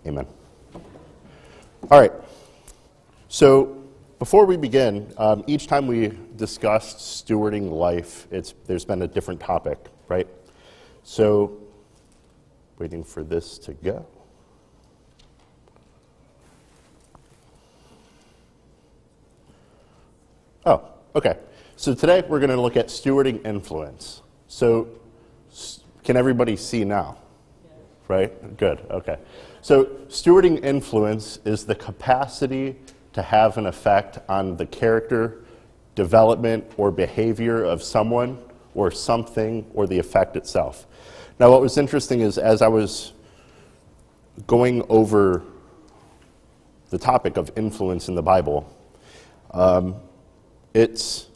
Amen. All right. So before we begin, each time we discussed stewarding life, there's been a different topic, right? So, waiting for this to go. Oh, okay. So today we're going to look at stewarding influence. So, can everybody see now? Right? Good, okay. So, stewarding influence is the capacity to have an effect on the character, development, or behavior of someone or something or the effect itself. Now, what was interesting is as I was going over the topic of influence in the Bible, it's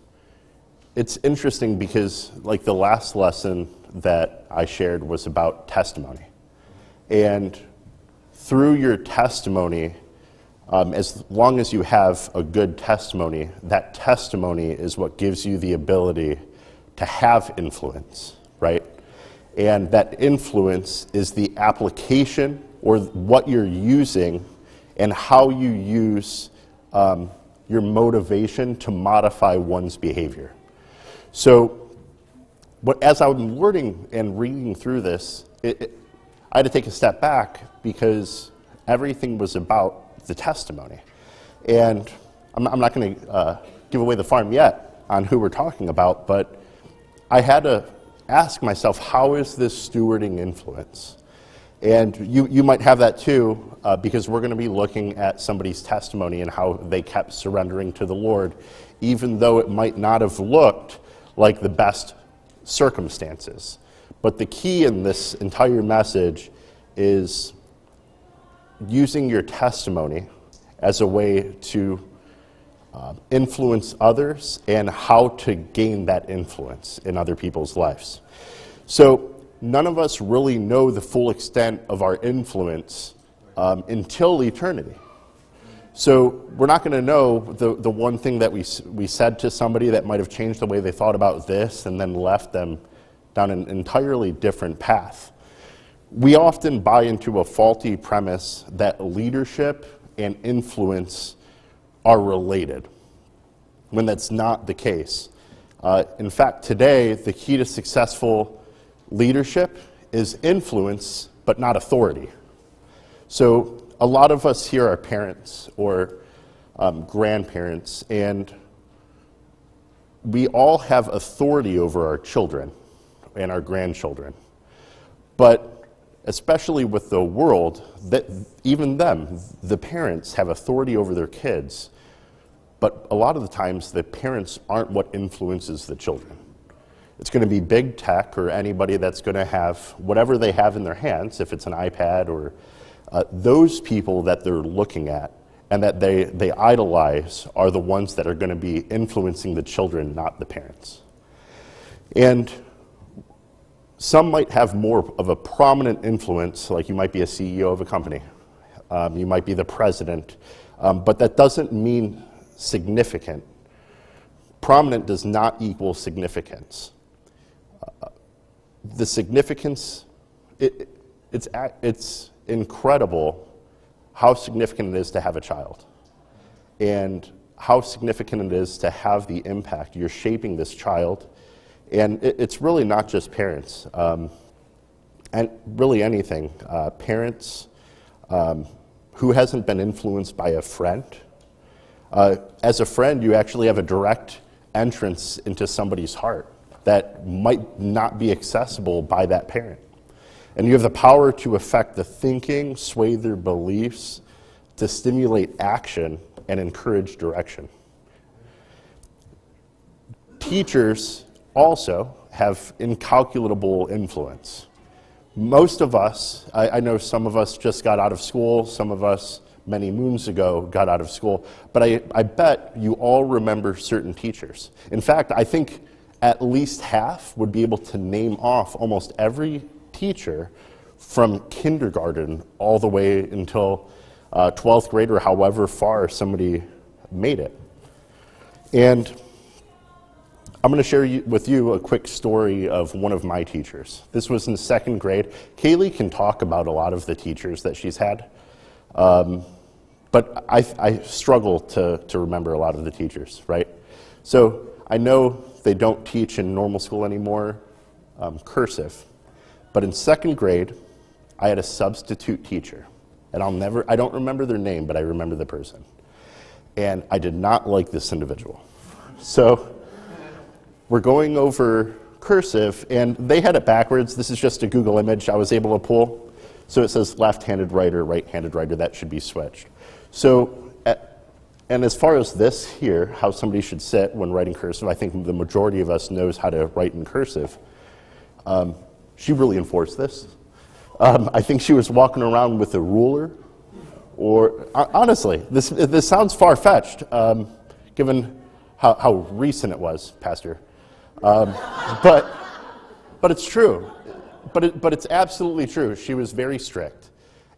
interesting because, like, the last lesson that I shared was about testimony. And through your testimony, as long as you have a good testimony, that testimony is what gives you the ability to have influence, right? And that influence is the application or what you're using and how you use your motivation to modify one's behavior. So, as I'm learning and reading through this, I had to take a step back because everything was about the testimony. And I'm not going to give away the farm yet on who we're talking about, but I had to ask myself, how is this stewarding influence? And you might have that too, because we're going to be looking at somebody's testimony and how they kept surrendering to the Lord, even though it might not have looked like the best circumstances. But the key in this entire message is using your testimony as a way to influence others and how to gain that influence in other people's lives. So none of us really know the full extent of our influence until eternity. So we're not going to know the one thing that we said to somebody that might have changed the way they thought about this and then left them down an entirely different path. We often buy into a faulty premise that leadership and influence are related, when that's not the case. In fact, today, the key to successful leadership is influence, but not authority. So a lot of us here are parents or grandparents, and we all have authority over our children and our grandchildren. But especially with the world, that even them, the parents have authority over their kids, but a lot of the times the parents aren't what influences the children. It's going to be big tech or anybody that's going to have whatever they have in their hands, if it's an iPad or those people that they're looking at and that they idolize are the ones that are going to be influencing the children, not the parents. And some might have more of a prominent influence, like you might be a CEO of a company, you might be the president, but that doesn't mean significant. Prominent does not equal significance. The significance, it's incredible how significant it is to have a child and how significant it is to have the impact. You're shaping this child. And it's really not just parents, and really anything. Parents who hasn't been influenced by a friend. As a friend, you actually have a direct entrance into somebody's heart that might not be accessible by that parent. And you have the power to affect the thinking, sway their beliefs, to stimulate action and encourage direction. Teachers also have incalculable influence. Most of us, I know some of us just got out of school, some of us many moons ago got out of school, but I bet you all remember certain teachers. In fact, I think at least half would be able to name off almost every teacher from kindergarten all the way until 12th grade or however far somebody made it. And I'm going to share with you a quick story of one of my teachers. This was in 2nd grade. Kaylee can talk about a lot of the teachers that she's had. But I struggle to remember a lot of the teachers, right? So I know they don't teach in normal school anymore, cursive. But in second grade, I had a substitute teacher. And I don't remember their name, but I remember the person. And I did not like this individual. So we're going over cursive, and they had it backwards. This is just a Google image I was able to pull. So it says left-handed writer, right-handed writer. That should be switched. So, and as far as this here, how somebody should sit when writing cursive, I think the majority of us knows how to write in cursive. She really enforced this. I think she was walking around with a ruler, or honestly, this sounds far-fetched, given how recent it was, Pastor. But it's true. But it's absolutely true. She was very strict,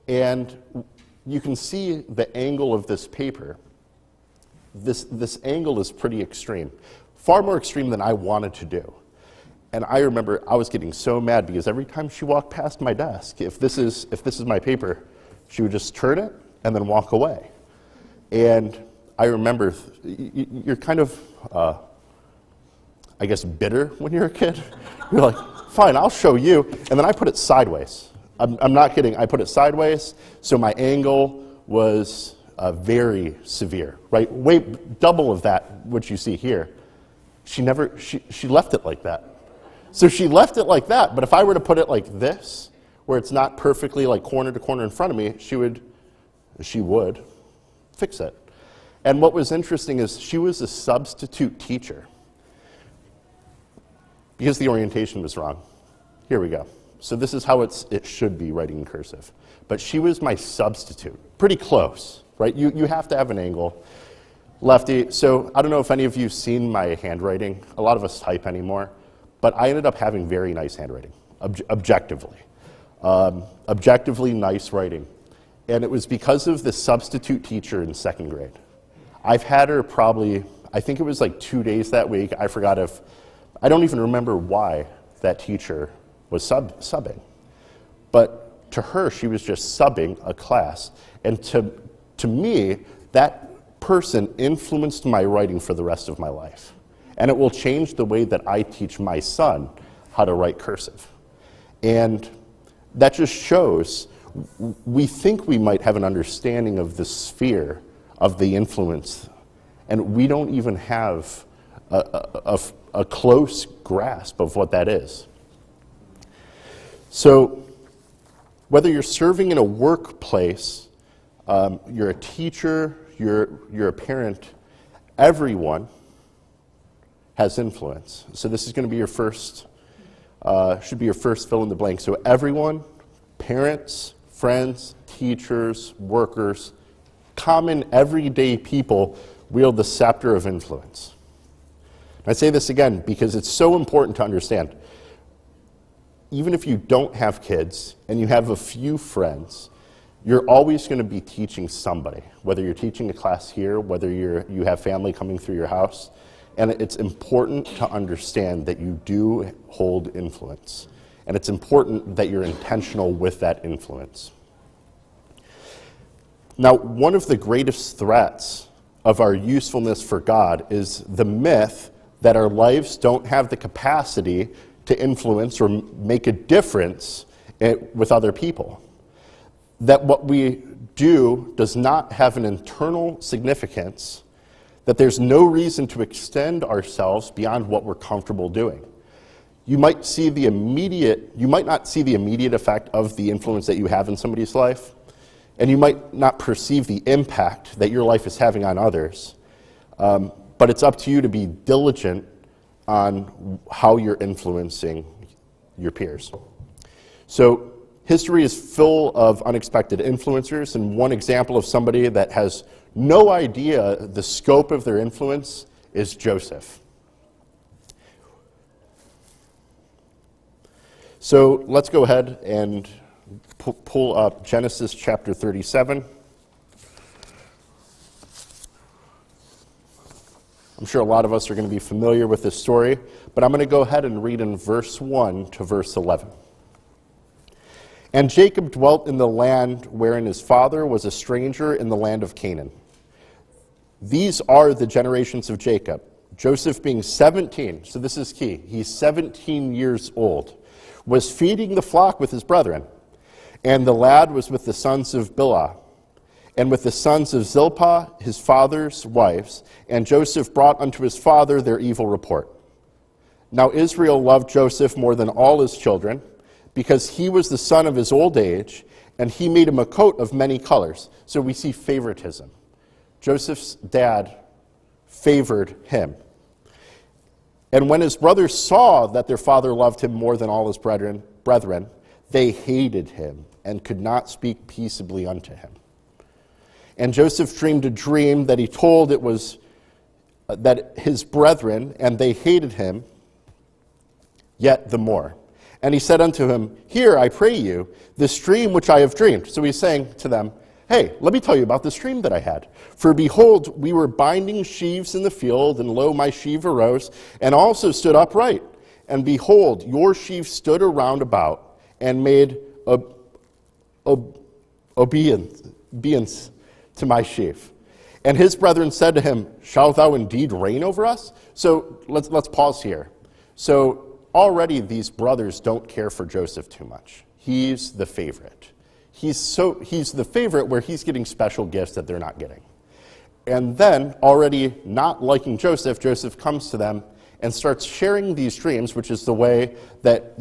and you can see the angle of this paper. This angle is pretty extreme, far more extreme than I wanted to do. And I remember I was getting so mad because every time she walked past my desk, if this is my paper, she would just turn it and then walk away. And I remember you're kind of, I guess, bitter when you're a kid. You're like, fine, I'll show you. And then I put it sideways. I'm not kidding. I put it sideways, so my angle was very severe, right? Way double of that, what you see here. She left it like that. So she left it like that, but if I were to put it like this, where it's not perfectly like corner to corner in front of me, she would fix it. And what was interesting is she was a substitute teacher because the orientation was wrong. Here we go. So this is how it should be writing in cursive. But she was my substitute. Pretty close, right? You have to have an angle. Lefty. So I don't know if any of you have seen my handwriting. A lot of us type anymore. But I ended up having very nice handwriting, objectively. Objectively nice writing. And it was because of the substitute teacher in second grade. I've had her probably, I think it was like 2 days that week. I don't even remember why that teacher was subbing. But to her, she was just subbing a class. And to me, that person influenced my writing for the rest of my life. And it will change the way that I teach my son how to write cursive. And that just shows, we think we might have an understanding of the sphere of the influence, and we don't even have a close grasp of what that is. So whether you're serving in a workplace, you're a teacher, you're a parent, everyone has influence. So this is going to be your first, should be your first fill in the blank. So everyone, parents, friends, teachers, workers, common everyday people wield the scepter of influence. And I say this again because it's so important to understand. Even if you don't have kids and you have a few friends, you're always going to be teaching somebody, whether you're teaching a class here, whether you have family coming through your house. And it's important to understand that you do hold influence. And it's important that you're intentional with that influence. Now, one of the greatest threats of our usefulness for God is the myth that our lives don't have the capacity to influence or make a difference with other people. That what we do does not have an internal significance, that there's no reason to extend ourselves beyond what we're comfortable doing. You might not see the immediate effect of the influence that you have in somebody's life, and you might not perceive the impact that your life is having on others, but it's up to you to be diligent on how you're influencing your peers. So history is full of unexpected influencers, and one example of somebody that has no idea the scope of their influence is Joseph. So let's go ahead and pull up Genesis chapter 37. I'm sure a lot of us are going to be familiar with this story, but I'm going to go ahead and read in verse 1 to verse 11. And Jacob dwelt in the land wherein his father was a stranger in the land of Canaan. These are the generations of Jacob. Joseph being 17, so this is key, he's 17 years old, was feeding the flock with his brethren. And the lad was with the sons of Bilhah, and with the sons of Zilpah, his father's wives. And Joseph brought unto his father their evil report. Now Israel loved Joseph more than all his children, because he was the son of his old age, and he made him a coat of many colors. So we see favoritism. Joseph's dad favored him. And when his brothers saw that their father loved him more than all his brethren, they hated him and could not speak peaceably unto him. And Joseph dreamed a dream that he told it was that his brethren, and they hated him yet the more. And he said unto him, Hear, I pray you, this dream which I have dreamed. So he's saying to them, Hey, let me tell you about this dream that I had. For behold, we were binding sheaves in the field, and lo, my sheaf arose, and also stood upright. And behold, your sheaf stood around about, and made obedience to my sheaf. And his brethren said to him, Shalt thou indeed reign over us? So let's pause here. So already these brothers don't care for Joseph too much. He's the favorite. He's the favorite where he's getting special gifts that they're not getting. And then, already not liking Joseph, Joseph comes to them and starts sharing these dreams, which is the way that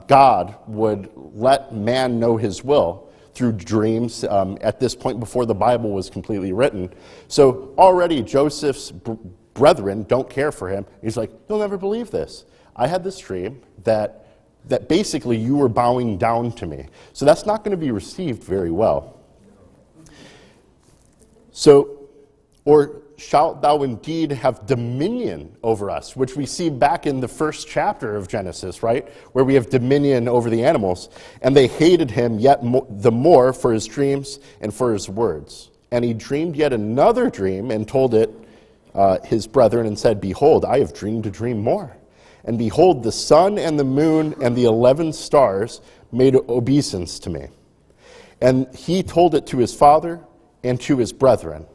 God would let man know his will through dreams at this point before the Bible was completely written. So already Joseph's brethren don't care for him. He's like, you'll never believe this. I had this dream that basically you were bowing down to me. So that's not going to be received very well. So, or shalt thou indeed have dominion over us, which we see back in the first chapter of Genesis, right? Where we have dominion over the animals. And they hated him yet the more for his dreams and for his words. And he dreamed yet another dream and told it his brethren and said, Behold, I have dreamed a dream more. And behold, the sun and the moon and the 11 stars made obeisance to me. And he told it to his father and to his brethren.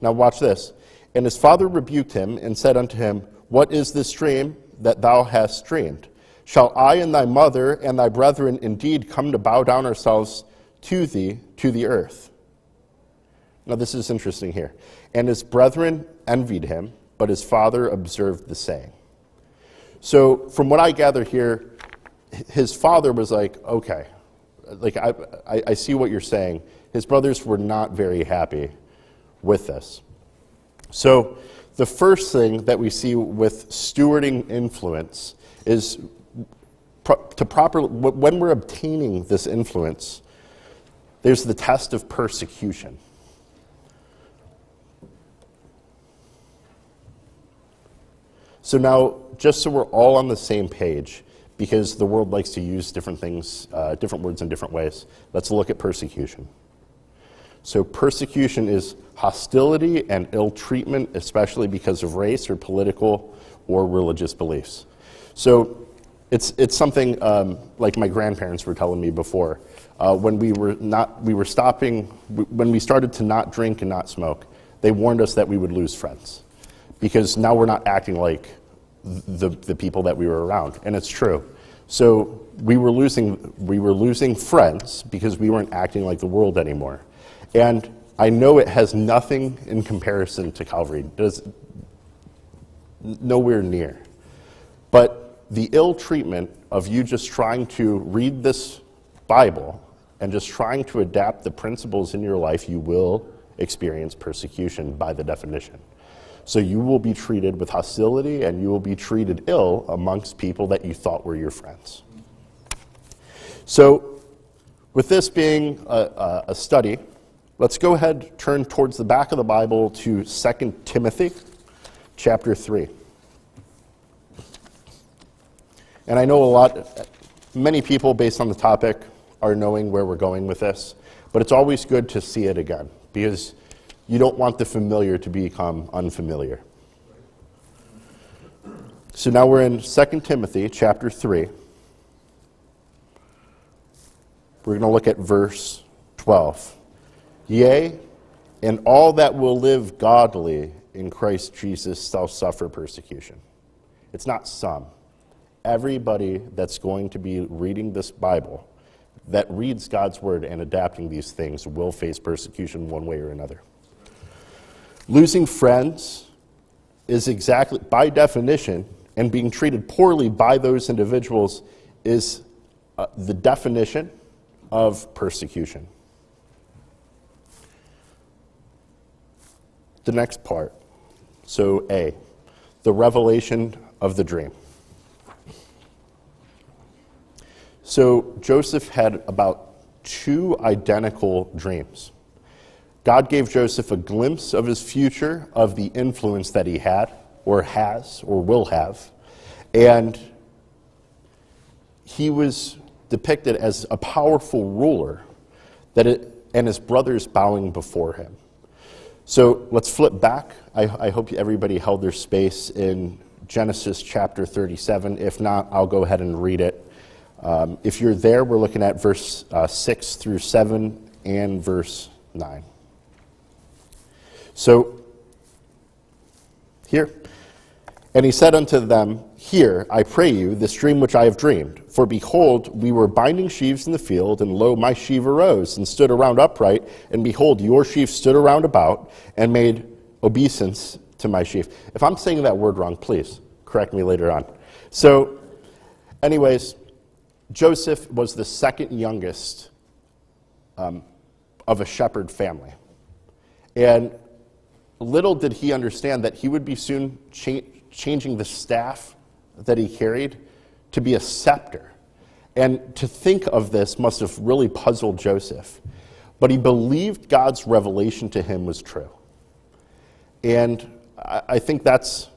Now watch this. And his father rebuked him and said unto him, What is this dream that thou hast dreamed? Shall I and thy mother and thy brethren indeed come to bow down ourselves to thee, to the earth? Now this is interesting here. And his brethren envied him, but his father observed the saying. So from what I gather here, his father was like, okay, like I see what you're saying. His brothers were not very happy with this. So the first thing that we see with stewarding influence is when we're obtaining this influence, there's the test of persecution. So now, just so we're all on the same page, because the world likes to use different things, different words in different ways, let's look at persecution. So persecution is hostility and ill treatment, especially because of race or political or religious beliefs. So it's something like my grandparents were telling me before. When we started to not drink and not smoke, they warned us that we would lose friends. Because now we're not acting like the people that we were around, and it's true. So we were losing friends because we weren't acting like the world anymore. And I know it has nothing in comparison to Calvary. Nowhere near. But the ill treatment of you just trying to read this Bible and just trying to adapt the principles in your life, you will experience persecution by the definition. So you will be treated with hostility and you will be treated ill amongst people that you thought were your friends. So with this being a study, let's go ahead, turn towards the back of the Bible to 2 Timothy chapter 3. And I know many people based on the topic are knowing where we're going with this, but it's always good to see it again because you don't want the familiar to become unfamiliar. So now we're in 2 Timothy chapter 3. We're going to look at verse 12. Yea, and all that will live godly in Christ Jesus shall suffer persecution. It's not some. Everybody that's going to be reading this Bible, that reads God's word and adapting these things, will face persecution one way or another. Losing friends is exactly, by definition, and being treated poorly by those individuals is the definition of persecution. The next part. So A, the revelation of the dream. So Joseph had about 2 identical dreams. God gave Joseph a glimpse of his future, of the influence that he had, or has, or will have. And he was depicted as a powerful ruler, and his brothers bowing before him. So let's flip back. I hope everybody held their space in Genesis chapter 37. If not, I'll go ahead and read it. If you're there, we're looking at verse 6 through 7 and verse 9. So, here. And he said unto them, Hear, I pray you, this dream which I have dreamed. For behold, we were binding sheaves in the field, and lo, my sheaf arose, and stood around upright, and behold, your sheaf stood around about, and made obeisance to my sheaf. If I'm saying that word wrong, please correct me later on. So, anyways, Joseph was the second youngest of a shepherd family. And little did he understand that he would be soon changing the staff that he carried to be a scepter. And to think of this must have really puzzled Joseph. But he believed God's revelation to him was true. And I think that's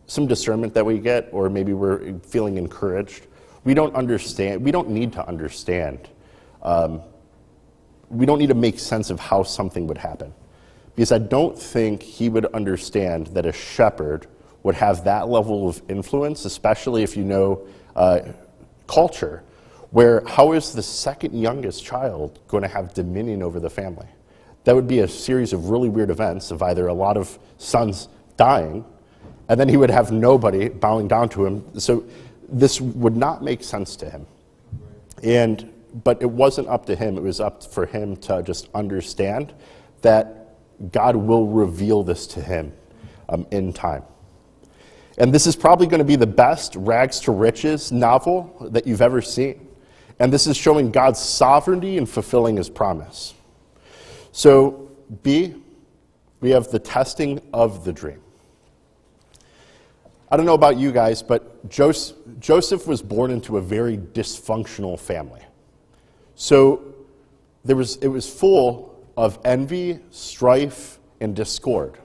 some discernment that we get, or maybe we're feeling encouraged. We don't understand. We don't need to understand. We don't need to make sense of how something would happen. Because I don't think he would understand that a shepherd would have that level of influence, especially if you know culture, where how is the second youngest child going to have dominion over the family? That would be a series of really weird events of either a lot of sons dying, and then he would have nobody bowing down to him. So this would not make sense to him. But it wasn't up to him. It was up for him to just understand that God will reveal this to him in time. And this is probably going to be the best rags to riches novel that you've ever seen. And this is showing God's sovereignty in fulfilling his promise. So, B, we have the testing of the dream. I don't know about you guys, but Joseph was born into a very dysfunctional family. So it was full of envy, strife, and discord.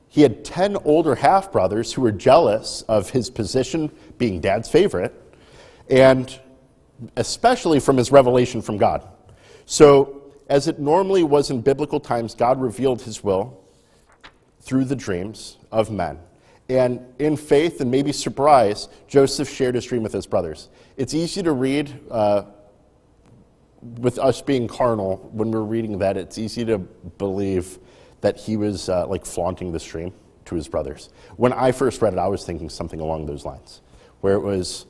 He had 10 older half-brothers who were jealous of his position being dad's favorite, and especially from his revelation from God. So, as it normally was in biblical times, God revealed his will through the dreams of men. And in faith and maybe surprise, Joseph shared his dream with his brothers. It's easy to read, with us being carnal, when we're reading that, it's easy to believe that he was flaunting this dream to his brothers. When I first read it, I was thinking something along those lines, where it was,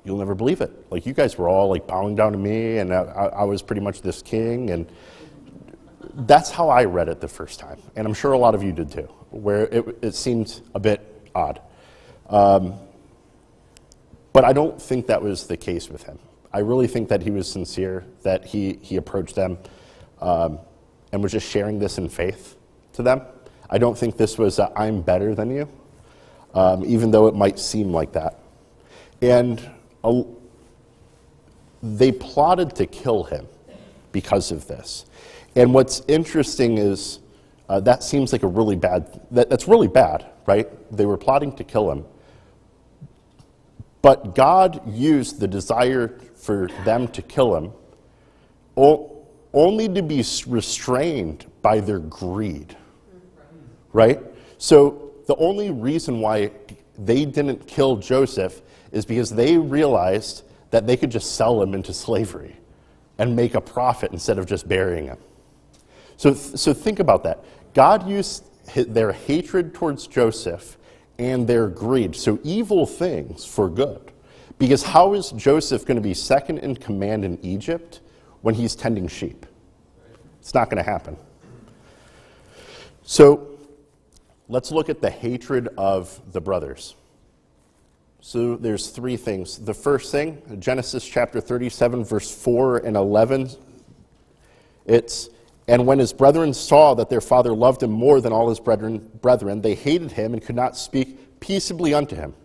you'll never believe it. Like, you guys were all bowing down to me, and I was pretty much this king, and that's how I read it the first time. And I'm sure a lot of you did too, where it seemed a bit odd. But I don't think that was the case with him. I really think that he was sincere, that he approached them and was just sharing this in faith to them. I don't think this was I'm better than you, even though it might seem like that. And they plotted to kill him because of this. And what's interesting is that seems like that's really bad, right? They were plotting to kill him. But God used the desire for them to kill him only to be restrained by their greed, right? So the only reason why they didn't kill Joseph is because they realized that they could just sell him into slavery and make a profit instead of just burying him. So think about that. God used their hatred towards Joseph and their greed, so evil things, for good. Because how is Joseph going to be second in command in Egypt when he's tending sheep? It's not going to happen. So let's look at the hatred of the brothers. So there's three things. The first thing, Genesis chapter 37, verse 4 and 11, it's, "And when his brethren saw that their father loved him more than all his brethren, they hated him and could not speak peaceably unto him."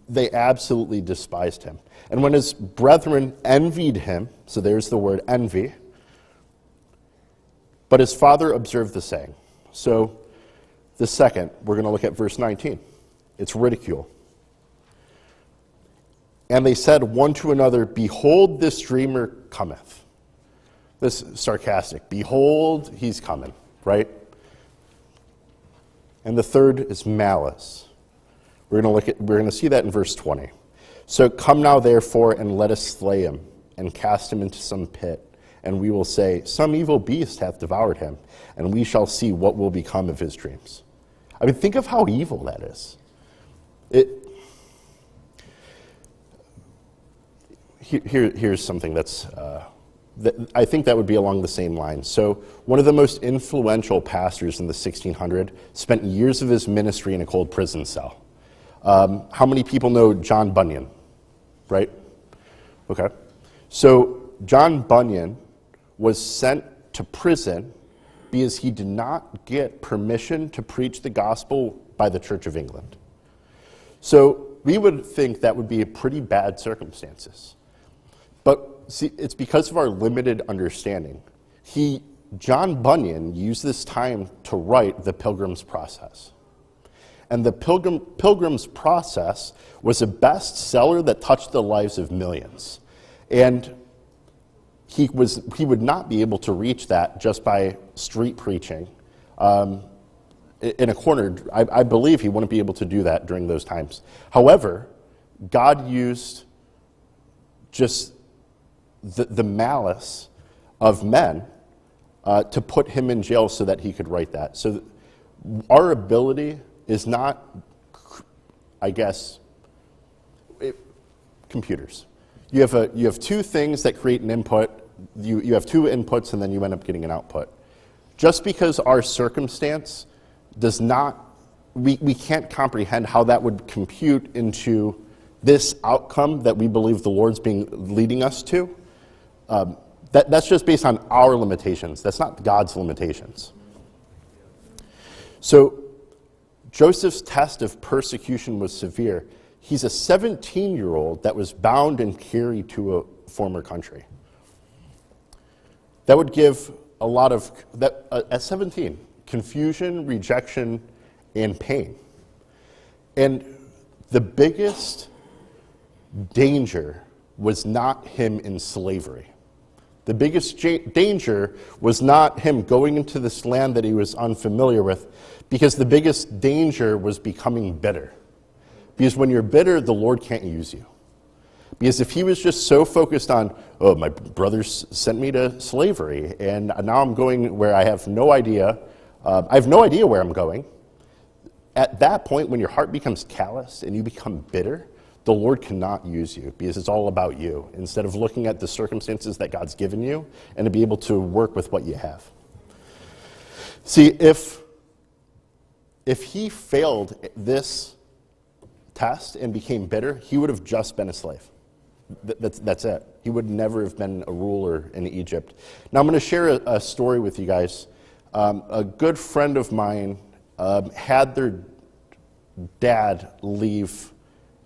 They absolutely despised him. "And when his brethren envied him," so there's the word envy, "but his father observed the saying." So the second, we're going to look at verse 19. It's ridicule. "And they said one to another, Behold, this dreamer cometh." This is sarcastic. Behold, he's coming, right? And the third is malice. We're going to see that in verse 20. "So come now, therefore, and let us slay him, and cast him into some pit. And we will say, Some evil beast hath devoured him, and we shall see what will become of his dreams." I mean, think of how evil that is. Here's something that I think that would be along the same lines. So one of the most influential pastors in the 1600s spent years of his ministry in a cold prison cell. How many people know John Bunyan? Right? Okay. So John Bunyan was sent to prison because he did not get permission to preach the gospel by the Church of England. So we would think that would be a pretty bad circumstances. But see, it's because of our limited understanding. John Bunyan used this time to write the Pilgrim's Process. And the Pilgrim's Process was a bestseller that touched the lives of millions. And he would not be able to reach that just by street preaching. In a corner, I believe he wouldn't be able to do that during those times. However, God used just the malice of men to put him in jail so that he could write that. So our ability is not, I guess, computers. You have two things that create an input. You have two inputs, and then you end up getting an output. Just because our circumstance does not, we can't comprehend how that would compute into this outcome that we believe the Lord's leading us to. That's just based on our limitations. That's not God's limitations. So Joseph's test of persecution was severe. He's a 17-year-old that was bound and carried to a former country. That would give a lot of, at 17, confusion, rejection, and pain. And the biggest danger was not him in slavery. The biggest danger was not him going into this land that he was unfamiliar with, because the biggest danger was becoming bitter. Because when you're bitter, the Lord can't use you. Because if he was just so focused on, oh, my brothers sent me to slavery, and now I'm going where I have no idea, where I'm going. At that point, when your heart becomes callous and you become bitter, the Lord cannot use you, because it's all about you, instead of looking at the circumstances that God's given you and to be able to work with what you have. See, if he failed this test and became bitter, he would have just been a slave. That's it. He would never have been a ruler in Egypt. Now I'm going to share a story with you guys. A good friend of mine had their dad leave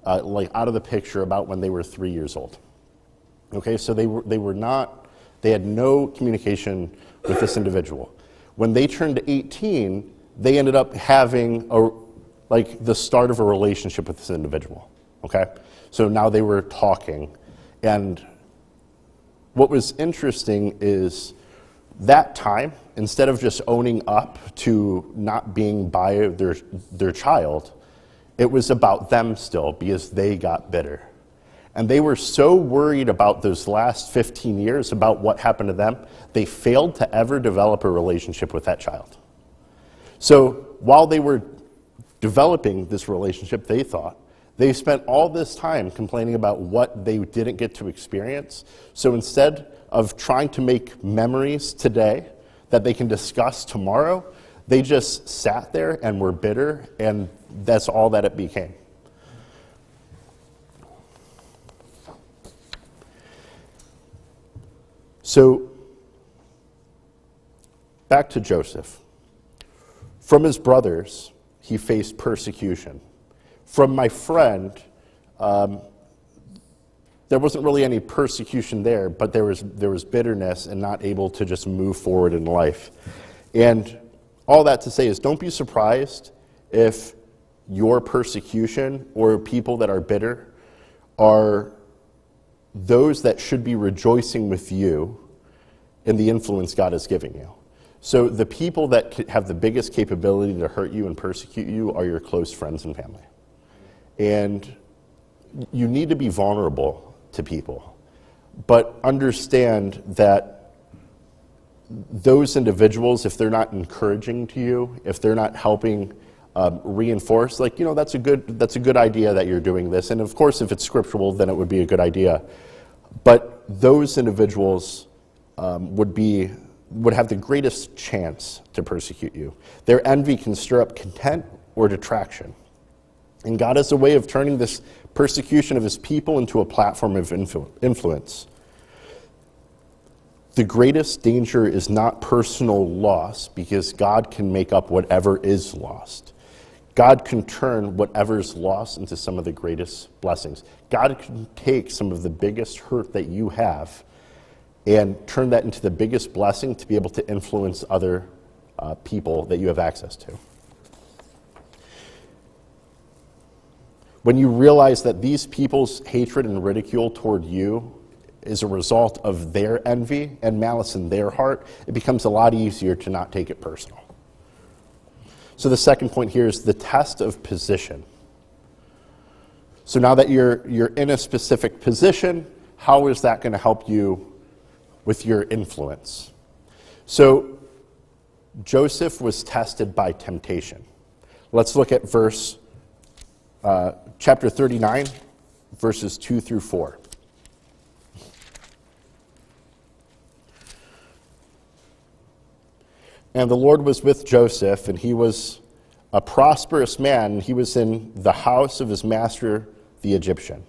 out of the picture about when they were 3 years old. Okay, so they had no communication with this individual. When they turned 18, they ended up having the start of a relationship with this individual. Okay, so now they were talking, and what was interesting is that time, instead of just owning up to not being by their child, it was about them still, because they got bitter. And they were so worried about those last 15 years, about what happened to them, they failed to ever develop a relationship with that child. So while they were developing this relationship, they thought, they spent all this time complaining about what they didn't get to experience. So instead of trying to make memories today that they can discuss tomorrow, they just sat there and were bitter, and that's all that it became. So, back to Joseph. From his brothers, he faced persecution. From my friend, there wasn't really any persecution there, but there was bitterness and not able to just move forward in life. And all that to say is, don't be surprised if your persecution or people that are bitter are those that should be rejoicing with you in the influence God is giving you. So the people that have the biggest capability to hurt you and persecute you are your close friends and family. And you need to be vulnerable to people, but understand that those individuals, if they're not encouraging to you, if they're not helping reinforce, like, that's a good idea that you're doing this. And of course, if it's scriptural, then it would be a good idea. But those individuals would have the greatest chance to persecute you. Their envy can stir up contempt or detraction. And God has a way of turning this persecution of his people into a platform of influence. The greatest danger is not personal loss, because God can make up whatever is lost. God can turn whatever is lost into some of the greatest blessings. God can take some of the biggest hurt that you have and turn that into the biggest blessing to be able to influence other people that you have access to. When you realize that these people's hatred and ridicule toward you is a result of their envy and malice in their heart, it becomes a lot easier to not take it personal. So the second point here is the test of position. So now that you're in a specific position, how is that going to help you with your influence? So Joseph was tested by temptation. Let's look at chapter 39, verses 2 through 4. And the Lord was with Joseph, and he was a prosperous man. He was in the house of his master, the Egyptian.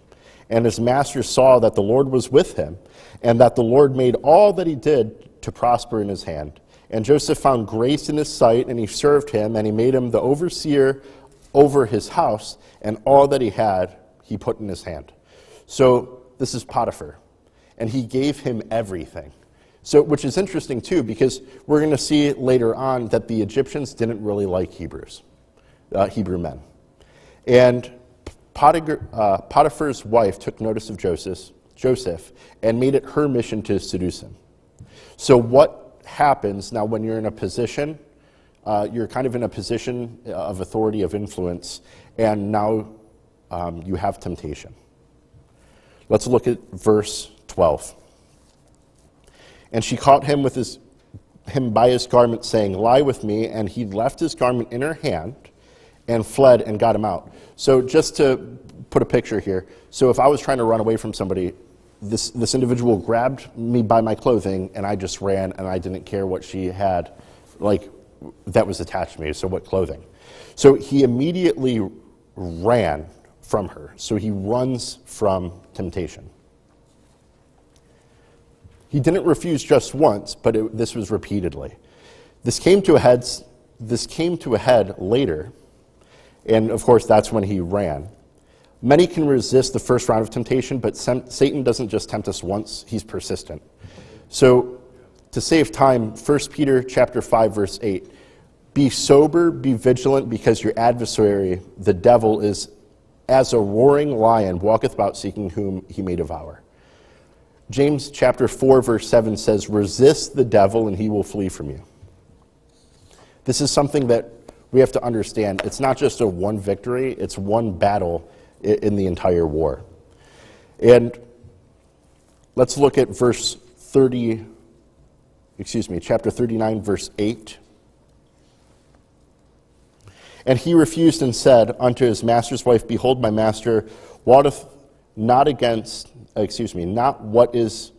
And his master saw that the Lord was with him, and that the Lord made all that he did to prosper in his hand. And Joseph found grace in his sight, and he served him, and he made him the overseer over his house, and all that he had, he put in his hand. So this is Potiphar, and he gave him everything. So, which is interesting too, because we're going to see later on that the Egyptians didn't really like Hebrew men. And Potiphar's wife took notice of Joseph and made it her mission to seduce him. So what happens now when you're in a position, you're kind of in a position of authority, of influence, and now you have temptation. Let's look at verse 12. And she caught him by his garment, saying, "Lie with me." And he left his garment in her hand and fled and got him out. So just to put a picture here, so if I was trying to run away from somebody, this individual grabbed me by my clothing, and I just ran, and I didn't care what she had, like, that was attached to me, so what clothing. So he immediately ran from her. So he runs from temptation. He didn't refuse just once, but this was repeatedly. This came to a head later, and of course that's when he ran. Many can resist the first round of temptation, but Satan doesn't just tempt us once, he's persistent. So to save time, 1 Peter chapter 5, verse 8, "Be sober, be vigilant, because your adversary, the devil, is as a roaring lion, walketh about seeking whom he may devour." James chapter 4, verse 7 says, "Resist the devil and he will flee from you." This is something that we have to understand. It's not just a one victory, it's one battle in the entire war. And let's look at chapter 39, verse 8. And he refused and said unto his master's wife, Behold, my master wotteth not what is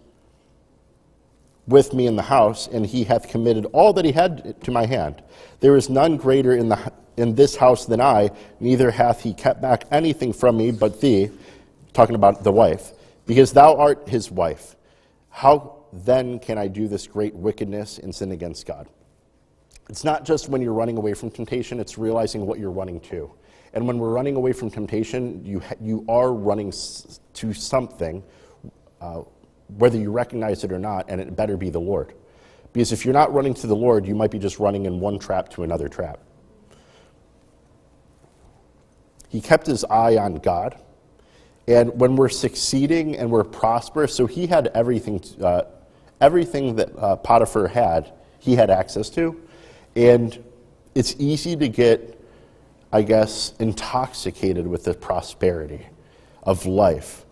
with me in the house, and he hath committed all that he had to my hand. There is none greater in this house than I, neither hath he kept back anything from me but thee, talking about the wife, because thou art his wife. How then can I do this great wickedness and sin against God? It's not just when you're running away from temptation, it's realizing what you're running to. And when we're running away from temptation, you are running to something, whether you recognize it or not, and it better be the Lord. Because if you're not running to the Lord, you might be just running in one trap to another trap. He kept his eye on God. And when we're succeeding and we're prosperous, so he had everything that Potiphar had, he had access to. And it's easy to get, I guess, intoxicated with the prosperity of life.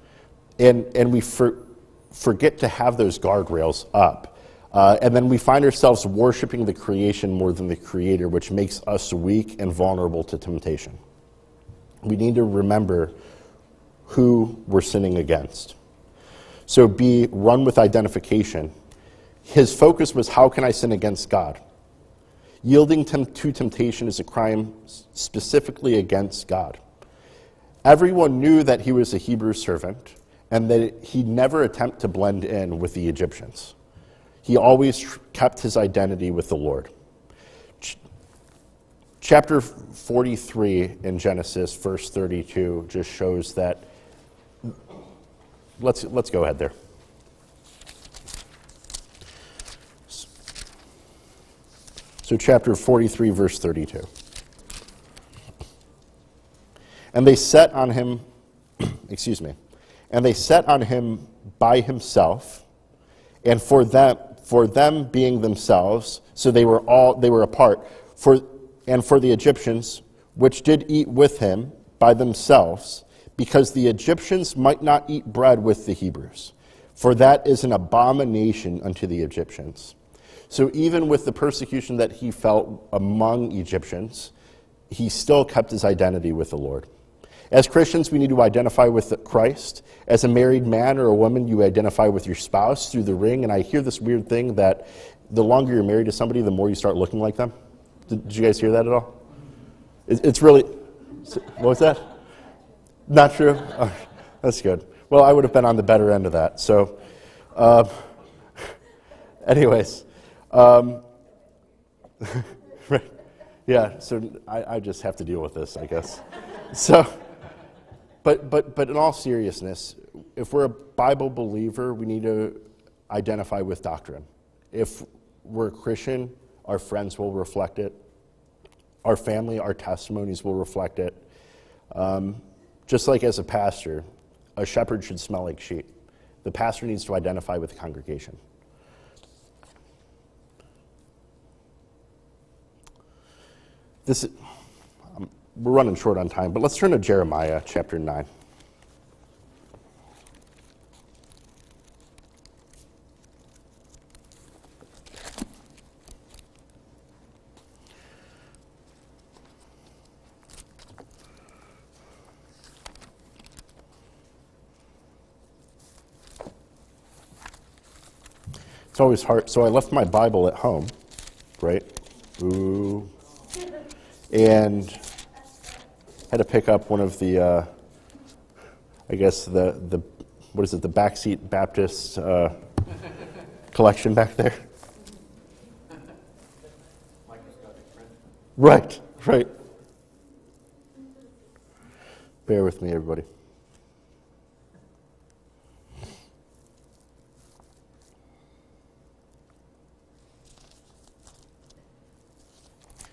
And we forget to have those guardrails up. And then we find ourselves worshiping the creation more than the Creator, which makes us weak and vulnerable to temptation. We need to remember who we're sinning against. So run with identification. His focus was, how can I sin against God? Yielding to temptation is a crime specifically against God. Everyone knew that he was a Hebrew servant and that he never attempted to blend in with the Egyptians. He always kept his identity with the Lord. Chapter 43 in Genesis, verse 32, just shows that. Let's go ahead there. So chapter 43, verse 32. And they set on him, and they set on him by himself, and for them being themselves, so they were apart, and for the Egyptians, which did eat with him by themselves, because the Egyptians might not eat bread with the Hebrews, for that is an abomination unto the Egyptians. So even with the persecution that he felt among Egyptians, he still kept his identity with the Lord. As Christians, we need to identify with Christ. As a married man or a woman, you identify with your spouse through the ring. And I hear this weird thing that the longer you're married to somebody, the more you start looking like them. Did you guys hear that at all? It's really... What was that? Not true? Oh, that's good. Well, I would have been on the better end of that. So, anyways... right. Yeah, so I just have to deal with this, I guess. So, but in all seriousness, if we're a Bible believer, we need to identify with doctrine. If we're a Christian, our friends will reflect it. Our family, our testimonies will reflect it. Just like as a pastor, a shepherd should smell like sheep. The pastor needs to identify with the congregation. We're running short on time, but let's turn to Jeremiah chapter 9. It's always hard. So I left my Bible at home, right? Ooh. And had to pick up one of the, I guess the what is it, the Backseat Baptist collection back there. Right. Bear with me, everybody.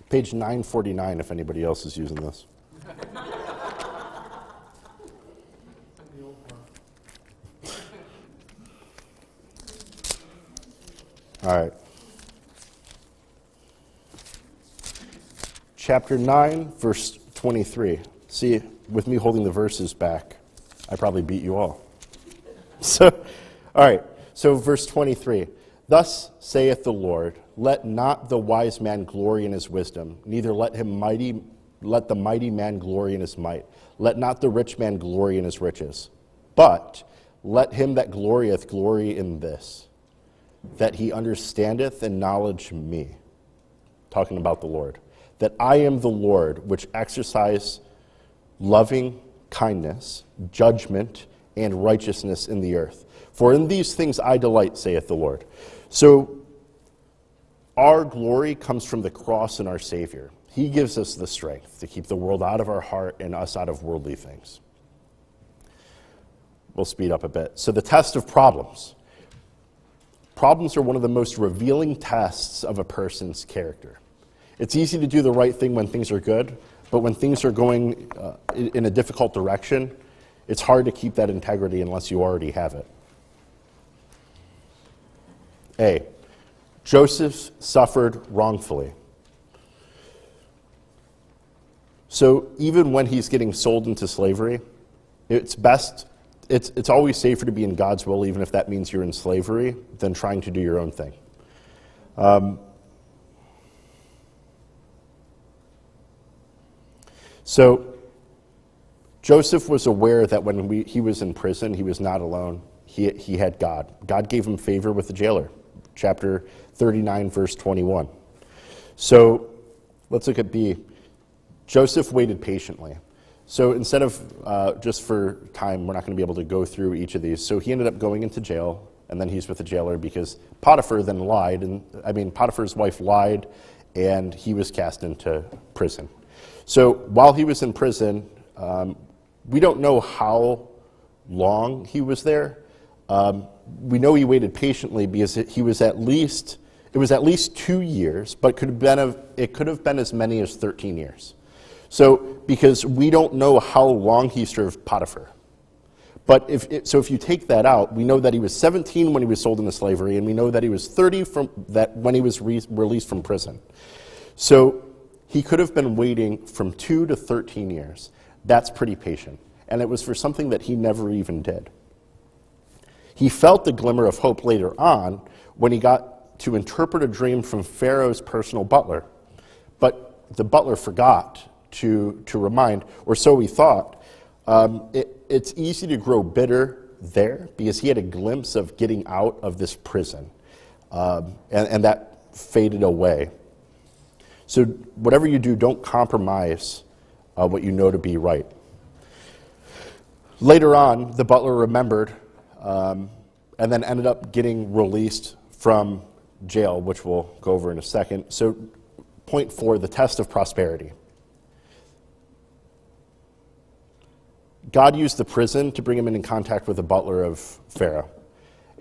Page 949, if anybody else is using this. All right. Chapter 9, verse 23. See, with me holding the verses back, I probably beat you all. So, all right. So verse 23. Thus saith the Lord, let not the wise man glory in his wisdom, neither let the mighty man glory in his might. Let not the rich man glory in his riches. But let him that glorieth glory in this, that he understandeth and knowledge me. Talking about the Lord. That I am the Lord, which exercise loving kindness, judgment, and righteousness in the earth. For in these things I delight, saith the Lord. So our glory comes from the cross and our Savior. He gives us the strength to keep the world out of our heart and us out of worldly things. We'll speed up a bit. So the test of problems. Problems are one of the most revealing tests of a person's character. It's easy to do the right thing when things are good, but when things are going in a difficult direction, it's hard to keep that integrity unless you already have it. A, Joseph suffered wrongfully. So even when he's getting sold into slavery, it's always safer to be in God's will, even if that means you're in slavery, than trying to do your own thing. So Joseph was aware that when he was in prison, he was not alone. He had God. God gave him favor with the jailer. Chapter 39, verse 21. So let's look at B. Joseph waited patiently. So instead of, just for time, we're not going to be able to go through each of these. So he ended up going into jail, and then he's with the jailer because Potiphar's wife lied, and he was cast into prison. So while he was in prison, we don't know how long he was there. We know he waited patiently because it was at least 2 years, but it could have been as many as 13 years. So because we don't know how long he served Potiphar. But if you take that out, we know that he was 17 when he was sold into slavery, and we know that he was 30 when he was released from prison. So he could have been waiting from 2 to 13 years. That's pretty patient. And it was for something that he never even did. He felt the glimmer of hope later on when he got to interpret a dream from Pharaoh's personal butler. But the butler forgot to remind, or so he thought. It's easy to grow bitter there because he had a glimpse of getting out of this prison. And that faded away. So whatever you do, don't compromise what you know to be right. Later on, the butler remembered and then ended up getting released from jail, which we'll go over in a second. So point 4, the test of prosperity. God used the prison to bring him in contact with the butler of Pharaoh,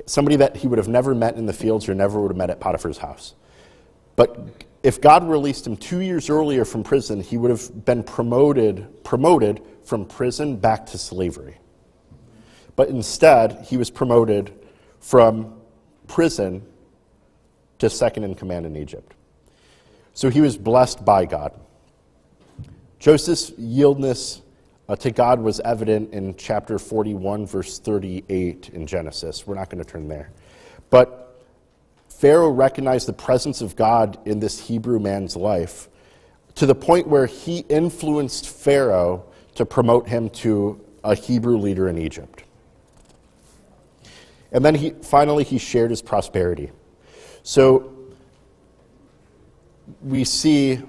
somebody that he would have never met in the fields or never would have met at Potiphar's house. But if God released him 2 years earlier from prison, he would have been promoted from prison back to slavery. But instead, he was promoted from prison to second in command in Egypt. So he was blessed by God. Joseph's yieldness to God was evident in chapter 41, verse 38 in Genesis. We're not going to turn there. But Pharaoh recognized the presence of God in this Hebrew man's life to the point where he influenced Pharaoh to promote him to a Hebrew leader in Egypt. And then he shared his prosperity. So we see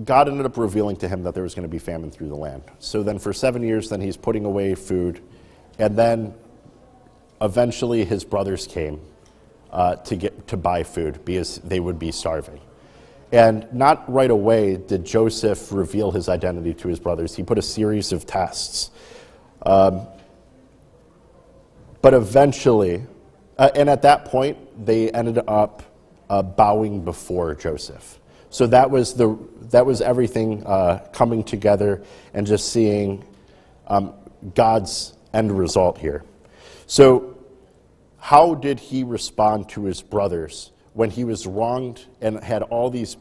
God ended up revealing to him that there was going to be famine through the land. So then for 7 years, then he's putting away food. And then eventually his brothers came to buy food because they would be starving. And not right away did Joseph reveal his identity to his brothers. He put a series of tests. But eventually, and at that point, they ended up bowing before Joseph. So that was everything coming together and just seeing God's end result here. So how did he respond to his brothers when he was wronged and had all this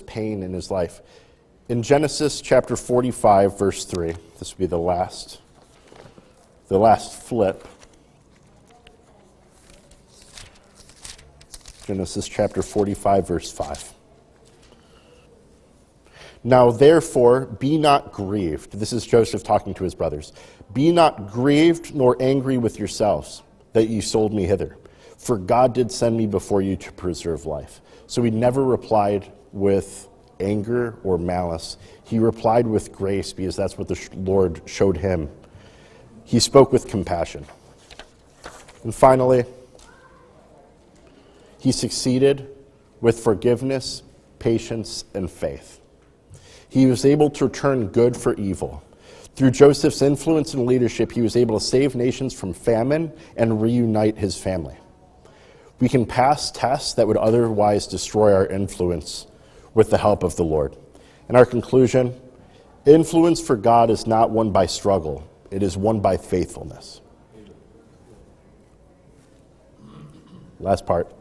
pain in his life? In Genesis chapter 45, verse 3, this would be the last flip. Genesis chapter 45, verse 5. Now therefore, be not grieved. This is Joseph talking to his brothers. Be not grieved nor angry with yourselves that ye sold me hither. For God did send me before you to preserve life. So he never replied with anger or malice. He replied with grace because that's what the Lord showed him. He spoke with compassion. And finally, he succeeded with forgiveness, patience, and faith. He was able to turn good for evil. Through Joseph's influence and leadership, he was able to save nations from famine and reunite his family. We can pass tests that would otherwise destroy our influence with the help of the Lord. In our conclusion, influence for God is not won by struggle. It is won by faithfulness. Last part,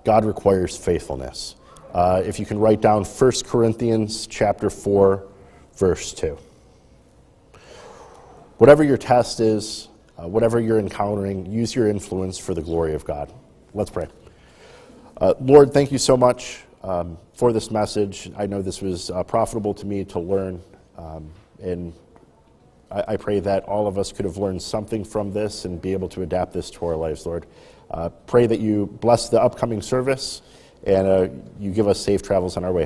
God requires faithfulness. If you can write down 1 Corinthians chapter 4, verse 2. Whatever your test is, whatever you're encountering, use your influence for the glory of God. Let's pray. Lord, thank you so much for this message. I know this was profitable to me to learn, and I pray that all of us could have learned something from this and be able to adapt this to our lives, Lord. Pray that you bless the upcoming service and you give us safe travels on our way.